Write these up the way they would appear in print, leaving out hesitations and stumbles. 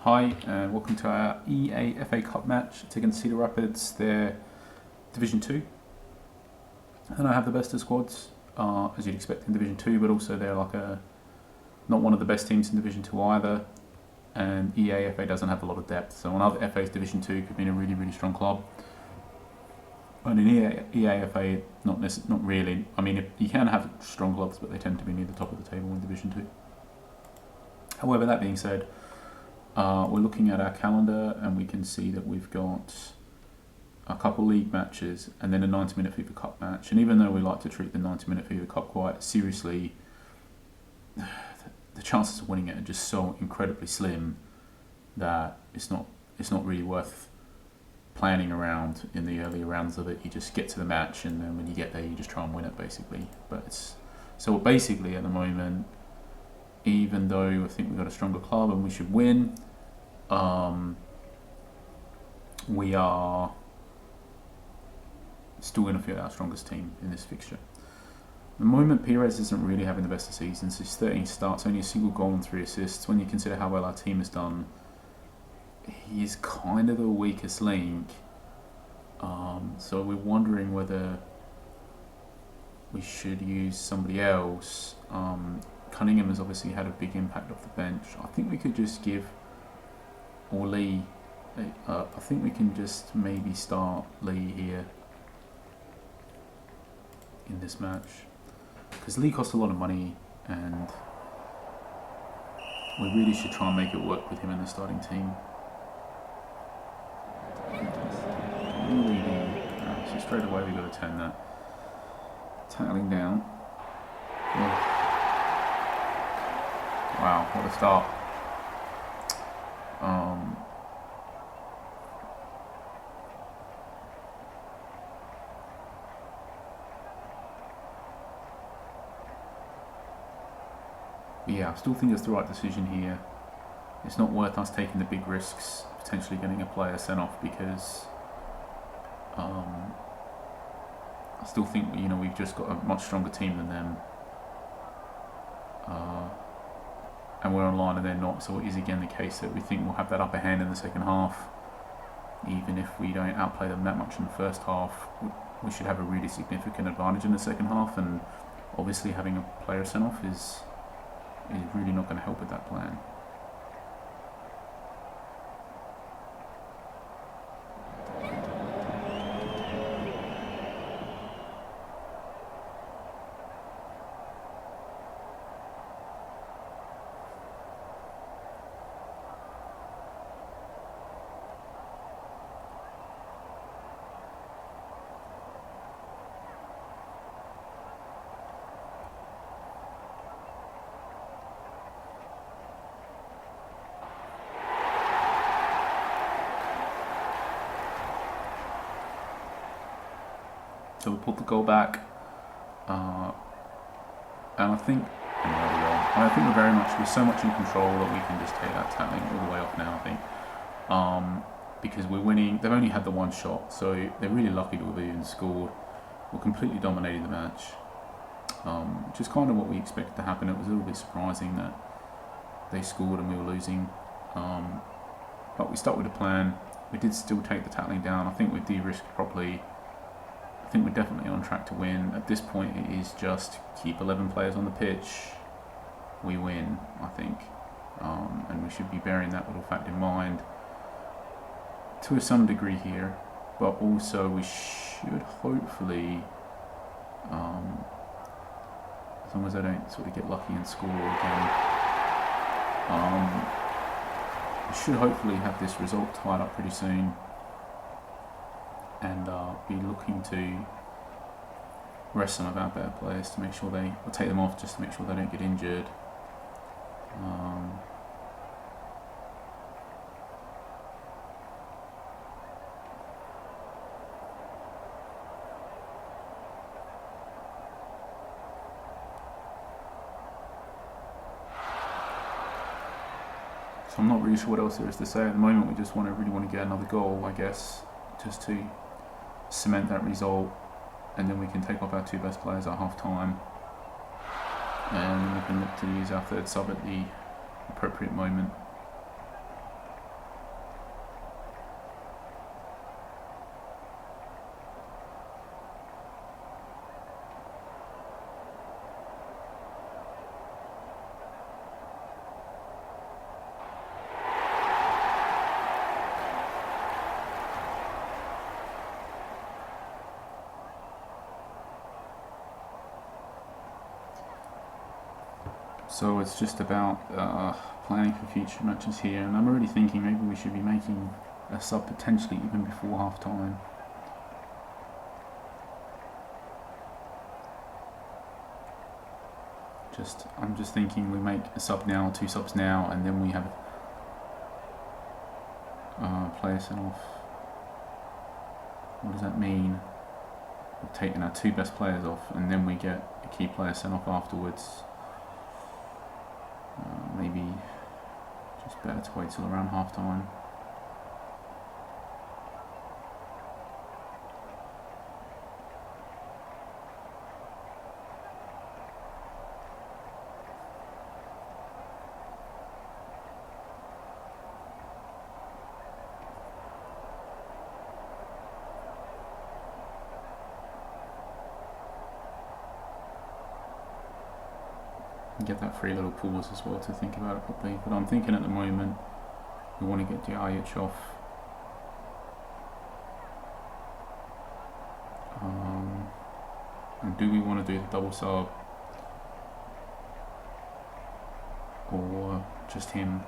Hi, and welcome to our EAFA Cup match. It's against Cedar Rapids. They're Division 2, and I have the best of squads, as you'd expect in Division 2, but also they're not one of the best teams in Division 2 either, and EAFA doesn't have a lot of depth, so on other FA's Division 2 could be in a really, really strong club. And in EAFA, not really. I mean, you can have strong clubs, but they tend to be near the top of the table in Division 2. However, that being said, we're looking at our calendar and we can see that we've got a couple league matches and then a 90-minute FIFA Cup match. And even though we like to treat the 90-minute FIFA Cup quite seriously, the chances of winning it are just so incredibly slim that it's not really worth planning around in the earlier rounds of it. You just get to the match and then when you get there you just try and win it basically. So basically at the moment, even though I think we've got a stronger club and we should win, we are still going to feel our strongest team in this fixture. At the moment, Perez isn't really having the best of seasons. His 13 starts, only a single goal and 3 assists. When you consider how well our team has done, he's kind of the weakest link. So we're wondering whether we should use somebody else. Cunningham has obviously had a big impact off the bench. I think we could just give Lee. I think we can just maybe start Lee here in this match because Lee costs a lot of money, and we really should try and make it work with him in the starting team. So straight away we've got to turn that tackling down. Wow, what a start. Yeah, I still think it's the right decision here. It's not worth us taking the big risks, potentially getting a player sent off, because I still think we've just got a much stronger team than them. And we're online and they're not, so it is again the case that we think we'll have that upper hand in the second half. Even if we don't outplay them that much in the first half, we should have a really significant advantage in the second half, and obviously having a player sent off is really not going to help with that plan. So we pulled the goal back, and I think we're so much in control that we can just take that tackling all the way off now. I think because we're winning. They've only had the one shot, so they're really lucky to have even scored. We're completely dominating the match, which is kind of what we expected to happen. It was a little bit surprising that they scored and we were losing, but we stuck with the plan. We did still take the tackling down. I think we de-risked properly. I think we're definitely on track to win. At this point, it is just keep 11 players on the pitch. We win, I think. And we should be bearing that little fact in mind to some degree here. But also, we should hopefully, as long as I don't sort of get lucky and score again, we should hopefully have this result tied up pretty soon. And be looking to rest some of our better players to make sure or take them off just to make sure they don't get injured. So I'm not really sure what else there is to say at the moment. We just really want to get another goal, I guess, just to cement that result, and then we can take off our 2 best players at half time, and we can look to use our 3rd sub at the appropriate moment. So it's just about planning for future matches here, and I'm already thinking maybe we should be making a sub potentially even before half time. I'm just thinking we make a sub now, 2 subs now, and then we have players sent off. What does that mean? We've taken our 2 best players off, and then we get a key player sent off afterwards. Maybe just better to wait till around half time. Get that free little pause as well to think about it properly. But I'm thinking at the moment we want to get Djajic off. And do we want to do the double sub or just him?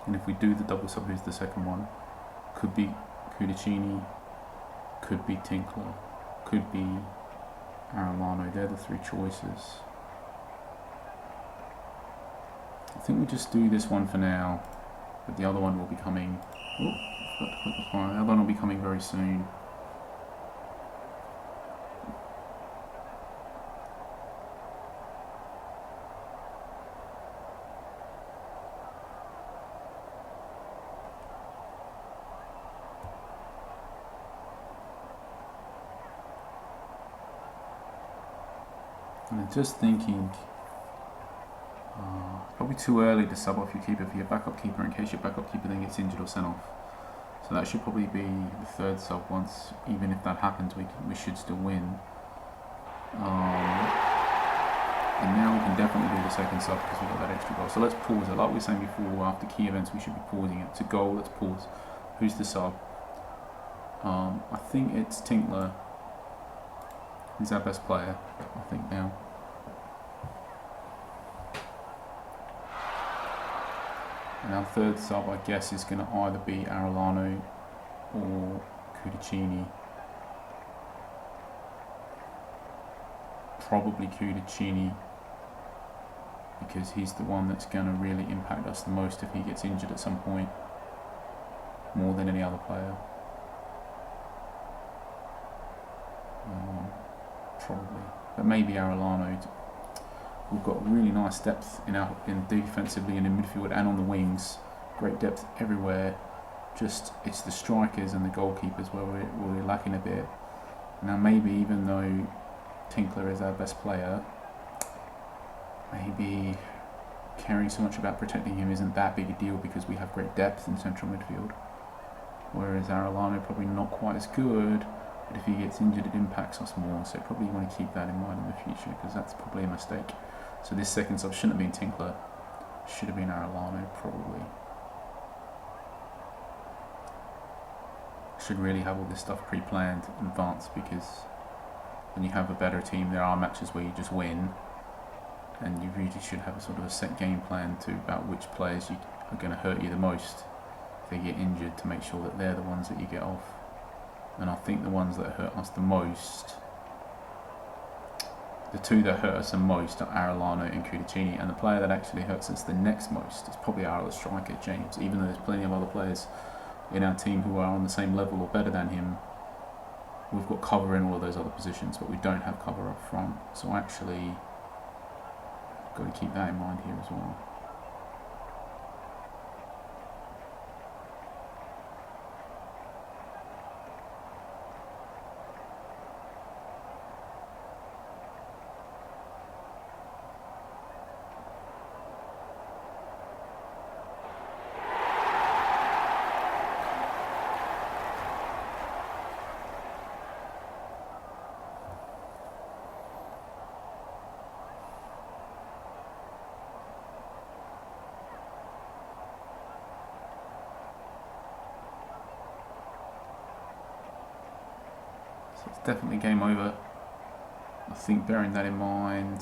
And if we do the double sub, who's the second one? Could be Cudicini, could be Tinkler, could be Arellano. They're the 3 choices. I think we just do this one for now, but the other one will be coming. Oh, I forgot to click the fire. The other one will be coming very soon. And I'm just thinking, probably too early to sub off your keeper for your backup keeper in case your backup keeper then gets injured or sent off. So that should probably be the 3rd sub once, even if that happens, we should still win. And now we can definitely do the 2nd sub because we got that extra goal. So let's pause it. Like we were saying before, after key events we should be pausing it. To goal, let's pause. Who's the sub? I think it's Tinkler. He's our best player, I think now. And our 3rd sub, I guess, is going to either be Arellano or Cudicini. Probably Cudicini, because he's the one that's going to really impact us the most if he gets injured at some point, more than any other player. Probably, but maybe Arellano. We've got really nice depth in defensively and in midfield and on the wings. Great depth everywhere. Just it's the strikers and the goalkeepers where we're lacking a bit. Now maybe even though Tinkler is our best player, maybe caring so much about protecting him isn't that big a deal because we have great depth in central midfield. Whereas Arellano probably not quite as good. But if he gets injured, it impacts us more. So probably want to keep that in mind in the future because that's probably a mistake. So this 2nd sub shouldn't have been Tinkler. Should have been Arellano, probably. Should really have all this stuff pre-planned in advance because when you have a better team, there are matches where you just win. And you really should have a sort of a set game plan about which players are going to hurt you the most if they get injured to make sure that they're the ones that you get off. And I think the ones that hurt us the most, the 2 that hurt us the most are Arellano and Cudicini, and the player that actually hurts us the next most is probably our other striker, James. Even though there's plenty of other players in our team who are on the same level or better than him, we've got cover in all of those other positions, but we don't have cover up front. So actually, got to keep that in mind here as well. it's definitely game over. I think bearing that in mind,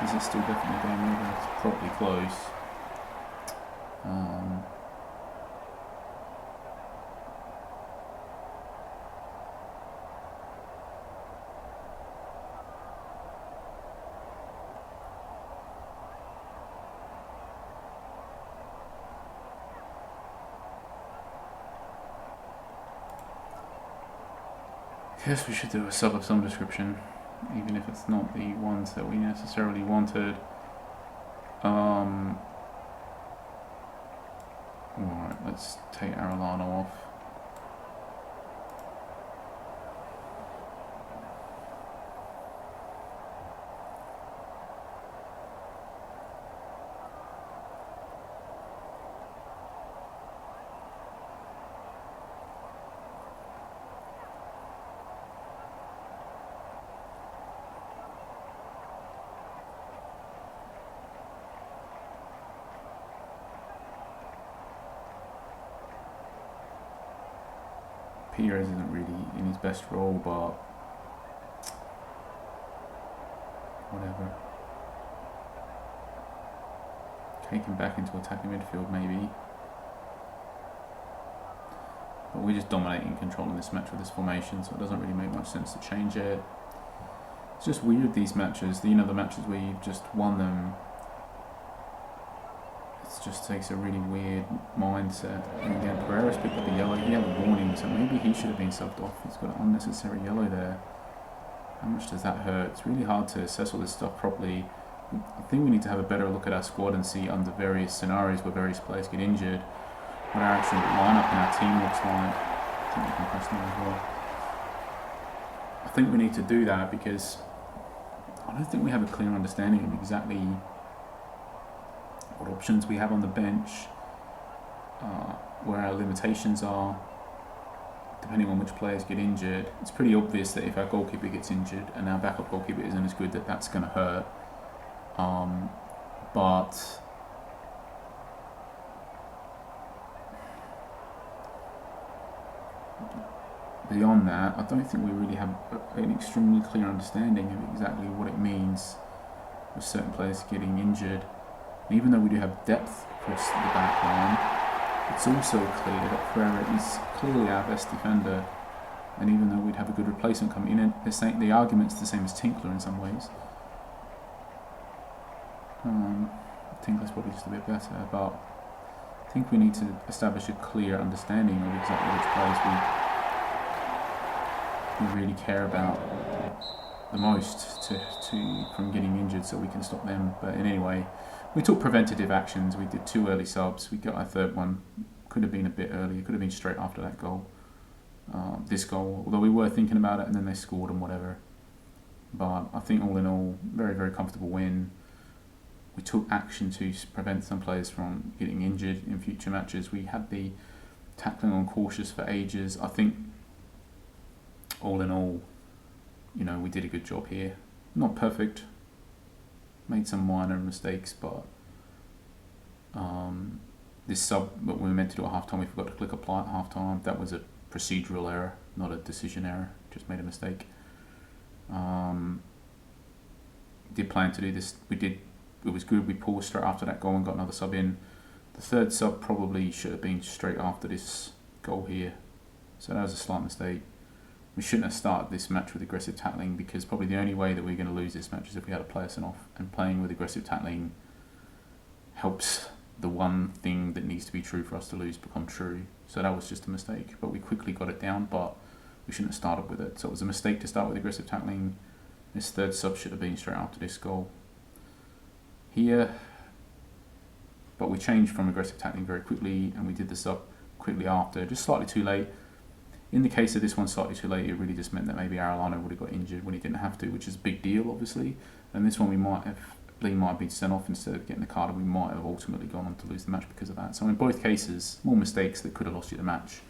is it still definitely game over? It's probably close. Yes, we should do a sub of some description, even if it's not the ones that we necessarily wanted. Alright, let's take Arellano off. Pires isn't really in his best role, but whatever. Take him back into attacking midfield maybe. But we're just dominating and controlling this match with this formation, so it doesn't really make much sense to change it. It's just weird, these matches. The matches where you've just won them, it just takes a really weird mindset. And again, Pereira's picked up a yellow. He had a warning, so maybe he should have been subbed off. He's got an unnecessary yellow there. How much does that hurt? It's really hard to assess all this stuff properly. I think we need to have a better look at our squad and see under various scenarios where various players get injured, what our actual lineup in our team looks like. I think we can press now as well. I think we need to do that because I don't think we have a clear understanding of exactly what options we have on the bench, where our limitations are, depending on which players get injured. It's pretty obvious that if our goalkeeper gets injured and our backup goalkeeper isn't as good, that's going to hurt. But beyond that, I don't think we really have an extremely clear understanding of exactly what it means with certain players getting injured. And even though we do have depth across the back line, it's also clear that Pereira is clearly our best defender. And even though we'd have a good replacement coming in, the argument's the same as Tinkler in some ways. Tinkler's probably just a bit better, but I think we need to establish a clear understanding of exactly which players we really care about the most from getting injured, so we can stop them. But in any way, we took preventative actions. We did 2 early subs. We got our third one. Could have been a bit earlier. Could have been straight after that goal. This goal, although we were thinking about it, and then they scored and whatever. But I think all in all, very, very comfortable win. We took action to prevent some players from getting injured in future matches. We had the tackling on cautious for ages. I think all in all, we did a good job here. Not perfect. Made some minor mistakes, but this sub that we were meant to do at half time, we forgot to click apply at half time. That was a procedural error, not a decision error. Just made a mistake. Did plan to do this. We did. It was good. We paused straight after that goal and got another sub in. The third sub probably should have been straight after this goal here. So that was a slight mistake. We shouldn't have started this match with aggressive tackling, because probably the only way that we're going to lose this match is if we had a player sent off, and playing with aggressive tackling helps the one thing that needs to be true for us to lose become true. So that was just a mistake, but we quickly got it down, but we shouldn't have started with it. So it was a mistake to start with aggressive tackling. This third sub should have been straight after this goal here, but we changed from aggressive tackling very quickly, and we did the sub quickly after, just slightly too late. In the case of this one, slightly too late, it really just meant that maybe Arellano would have got injured when he didn't have to, which is a big deal, obviously. And this one, Lee might have been sent off instead of getting the card, and we might have ultimately gone on to lose the match because of that. So in both cases, small mistakes that could have lost you the match.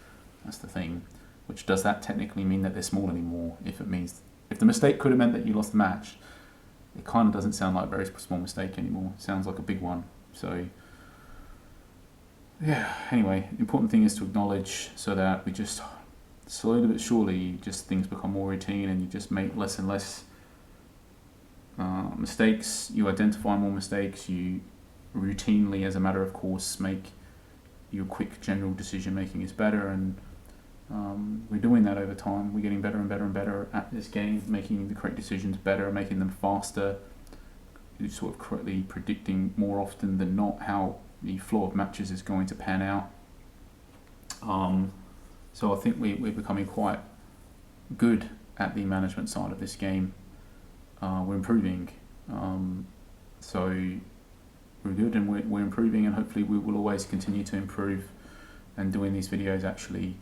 That's the thing. Which, does that technically mean that they're small anymore? If the mistake could have meant that you lost the match, it kind of doesn't sound like a very small mistake anymore. It sounds like a big one. So yeah, anyway, important thing is to acknowledge so that we just slowly but surely just things become more routine and you just make less and less mistakes. You identify more mistakes. You routinely, as a matter of course, make your quick general decision making is better, and we're doing that over time. We're getting better and better and better at this game, making the correct decisions better, making them faster, sort of correctly predicting more often than not how the flow of matches is going to pan out. So I think we're becoming quite good at the management side of this game. We're improving, so we're good, and we're improving, and hopefully we will always continue to improve. And doing these videos actually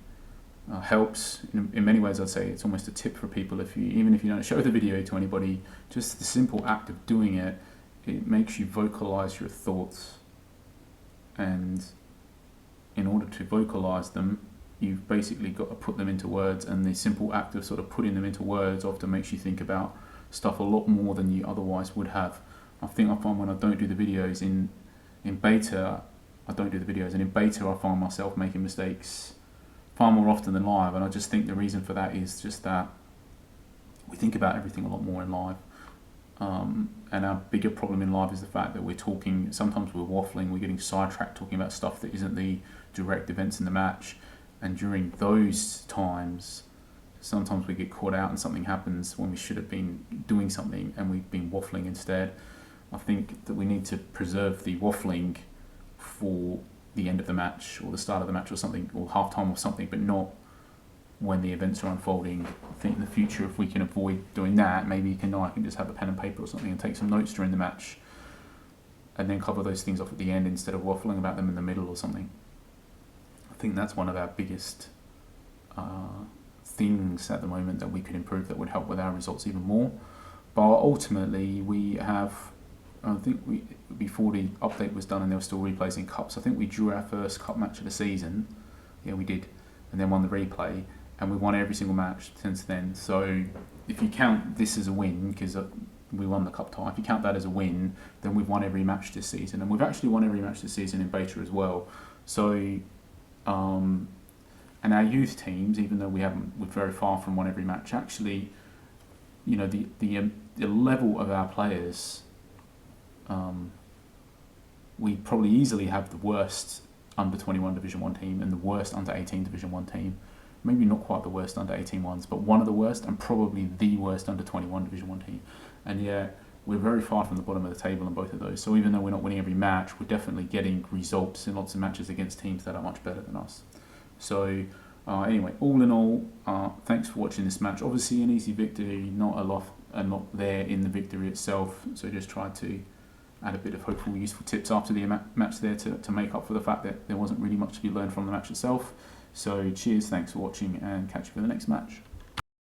helps. In many ways, I'd say it's almost a tip for people. Even if you don't show the video to anybody, just the simple act of doing it, it makes you vocalize your thoughts. And in order to vocalize them, you've basically got to put them into words, and the simple act of sort of putting them into words often makes you think about stuff a lot more than you otherwise would have. I find when I don't do the videos in beta, and in beta I find myself making mistakes far more often than live, and I just think the reason for that is just that we think about everything a lot more in live. And our bigger problem in live is the fact that we're talking, sometimes we're waffling, we're getting sidetracked talking about stuff that isn't the direct events in the match, and during those times sometimes we get caught out and something happens when we should have been doing something and we've been waffling instead. I think that we need to preserve the waffling for the end of the match or the start of the match or something, or half time or something, but not when the events are unfolding. I think in the future, if we can avoid doing that, maybe I can just have a pen and paper or something and take some notes during the match and then cover those things off at the end instead of waffling about them in the middle or something. I think that's one of our biggest things at the moment that we could improve that would help with our results even more. But ultimately, we have, I think before the update was done and there were still replays in cups, I think we drew our first cup match of the season. Yeah, we did. And then won the replay, and we won every single match since then. So if you count this as a win, because we won the cup tie, if you count that as a win, then we've won every match this season, and we've actually won every match this season in beta as well. So and our youth teams, even though we're very far from won every match, actually, you know, the level of our players, we probably easily have the worst under 21 Division 1 team and the worst under 18 Division 1 team. Maybe not quite the worst under 18 ones, but one of the worst and probably the worst under 21 Division 1 team. And yeah, we're very far from the bottom of the table in both of those. So even though we're not winning every match, we're definitely getting results in lots of matches against teams that are much better than us. So anyway, all in all, thanks for watching this match. Obviously an easy victory, not a lot there in the victory itself. So just tried to add a bit of hopeful, useful tips after the match there to make up for the fact that there wasn't really much to be learned from the match itself. So cheers, thanks for watching, and catch you for the next match.